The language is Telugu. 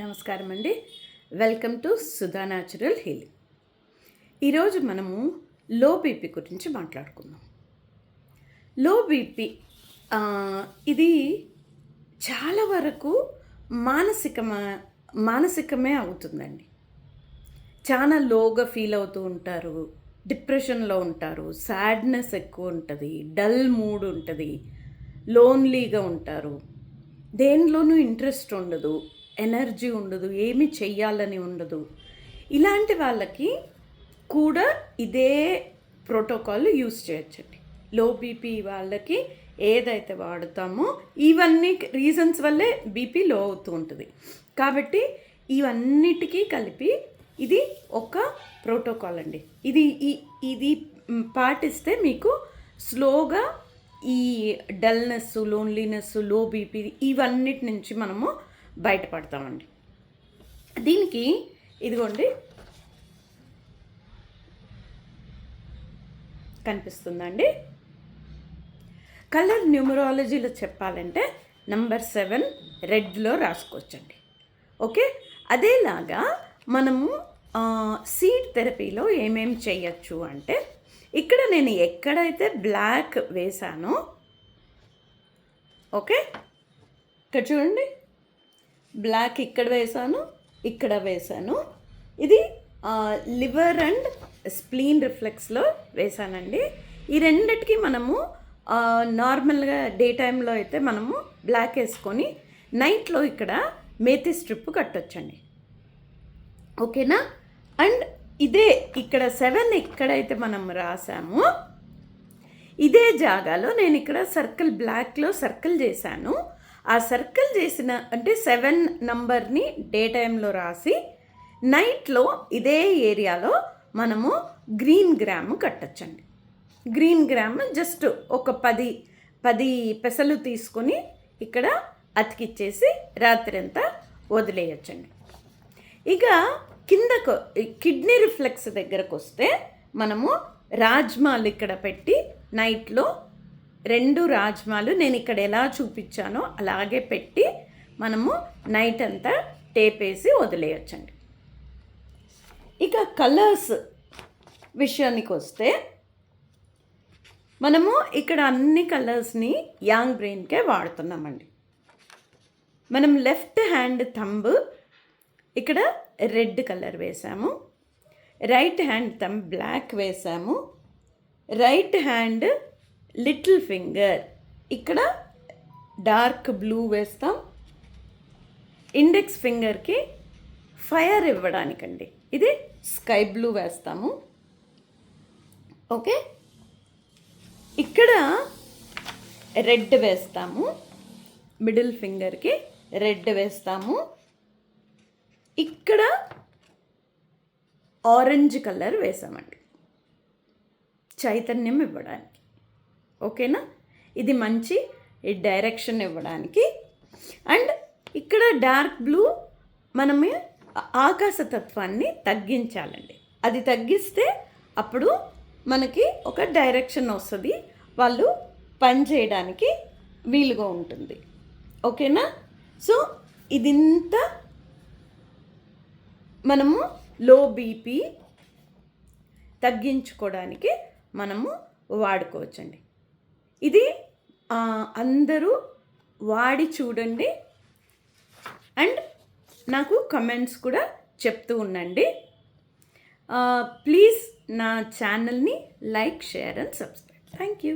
నమస్కారం అండి. Welcome to Sudha natural healing. ఈరోజు మనము లో బీపీ గురించి మాట్లాడుకుందాం. లో బీపీ ఇది చాలా వరకు మానసికమే అవుతుందండి. చాలా లోగా ఫీల్ అవుతూ ఉంటారు, డిప్రెషన్లో ఉంటారు, సాడ్నెస్ ఎక్కువ ఉంటుంది, డల్ మూడ్ ఉంటుంది, లోన్లీగా ఉంటారు, దేనిలోనూ ఇంట్రెస్ట్ ఉండదు, ఎనర్జీ ఉండదు, ఏమి చెయ్యాలని ఉండదు. ఇలాంటి వాళ్ళకి కూడా ఇదే ప్రోటోకాల్ యూస్ చేయొచ్చండి. లో బీపీ వాళ్ళకి ఏదైతే వాడుతామో ఇవన్నీ రీజన్స్ వల్లే బీపీ లో అవుతూ ఉంటుంది. కాబట్టి ఇవన్నిటికీ కలిపి ఇది ఒక ప్రోటోకాల్ అండి. ఇది పాటిస్తే మీకు స్లోగా ఈ డల్నెస్, లోన్లీనెస్, లో బీపీ ఇవన్నిటి నుంచి మనము బయటపడతామండి. దీనికి ఇదిగోండి కనిపిస్తుందండి. కలర్ న్యూమరాలజీలో చెప్పాలంటే నంబర్ 7 రెడ్లో రాసుకోవచ్చండి. ఓకే, అదేలాగా మనము సీడ్ థెరపీలో ఏమేమి చేయొచ్చు అంటే, ఇక్కడ నేను ఎక్కడైతే బ్లాక్ వేసానో, ఓకే ఇక్కడ చూడండి, బ్లాక్ ఇక్కడ వేసాను, ఇక్కడ వేసాను. ఇది లివర్ అండ్ స్ప్లీన్ రిఫ్లెక్స్లో వేసానండి. ఈ రెండిటికి మనము నార్మల్గా డే టైంలో అయితే మనము బ్లాక్ వేసుకొని నైట్లో ఇక్కడ మేతి స్ట్రిప్ కట్టొచ్చండి. ఓకేనా? అండ్ ఇదే ఇక్కడ 7 ఎక్కడైతే మనం రాసామో ఇదే జాగాలో నేను ఇక్కడ సర్కిల్, బ్లాక్లో సర్కిల్ చేశాను. ఆ సర్కిల్ చేసిన అంటే 7 నంబర్ని డే టైంలో రాసి నైట్లో ఇదే ఏరియాలో మనము గ్రీన్ గ్రామ్ కట్టచ్చండి. గ్రీన్ గ్రామ్ జస్ట్ ఒక 10 పెసలు తీసుకొని ఇక్కడ అతికిచ్చేసి రాత్రి అంతా వదిలేయచ్చండి. ఇక కిందకు కిడ్నీ రిఫ్లెక్స్ దగ్గరకు వస్తే మనము రాజ్మాలు ఇక్కడ పెట్టి నైట్లో 2 రాజ్మాలు నేను ఇక్కడ ఎలా చూపించానో అలాగే పెట్టి మనము నైట్ అంతా టేప్ వేసి వదిలేయచ్చండి. ఇక కలర్స్ విషయానికి వస్తే మనము ఇక్కడ అన్ని కలర్స్ని యాంగ్ బ్రెయిన్కే వాడుతున్నామండి. మనం లెఫ్ట్ హ్యాండ్ థంబ్ ఇక్కడ రెడ్ కలర్ వేసాము, రైట్ హ్యాండ్ థంబ్ బ్లాక్ వేసాము, రైట్ హ్యాండ్ లిటిల్ ఫింగర్ ఇక్కడ డార్క్ బ్లూ వేస్తాం, ఇండెక్స్ ఫింగర్కి ఫైర్ ఇవ్వడానికండి ఇది స్కై బ్లూ వేస్తాము. ఓకే, ఇక్కడ రెడ్ వేస్తాము, మిడిల్ ఫింగర్కి రెడ్ వేస్తాము, ఇక్కడ ఆరెంజ్ కలర్ వేసామండి చైతన్యం ఇవ్వడానికి. ఓకేనా? ఇది మంచి డైరెక్షన్ ఇవ్వడానికి. అండ్ ఇక్కడ డార్క్ బ్లూ మనమే ఆకాశతత్వాన్ని తగ్గించాలండి. అది తగ్గిస్తే అప్పుడు మనకి ఒక డైరెక్షన్ వస్తుంది, వాళ్ళు పని చేయడానికి వీలుగా ఉంటుంది. ఓకేనా? సో ఇదింత మనము లో బీపీ తగ్గించుకోవడానికి మనము వాడుకోవచ్చండి. ఇది అందరూ వాడి చూడండి అండ్ నాకు కమెంట్స్ కూడా చెప్తూ ఉండండి. ప్లీజ్ నా ఛానల్ని like, share and subscribe. Thank you.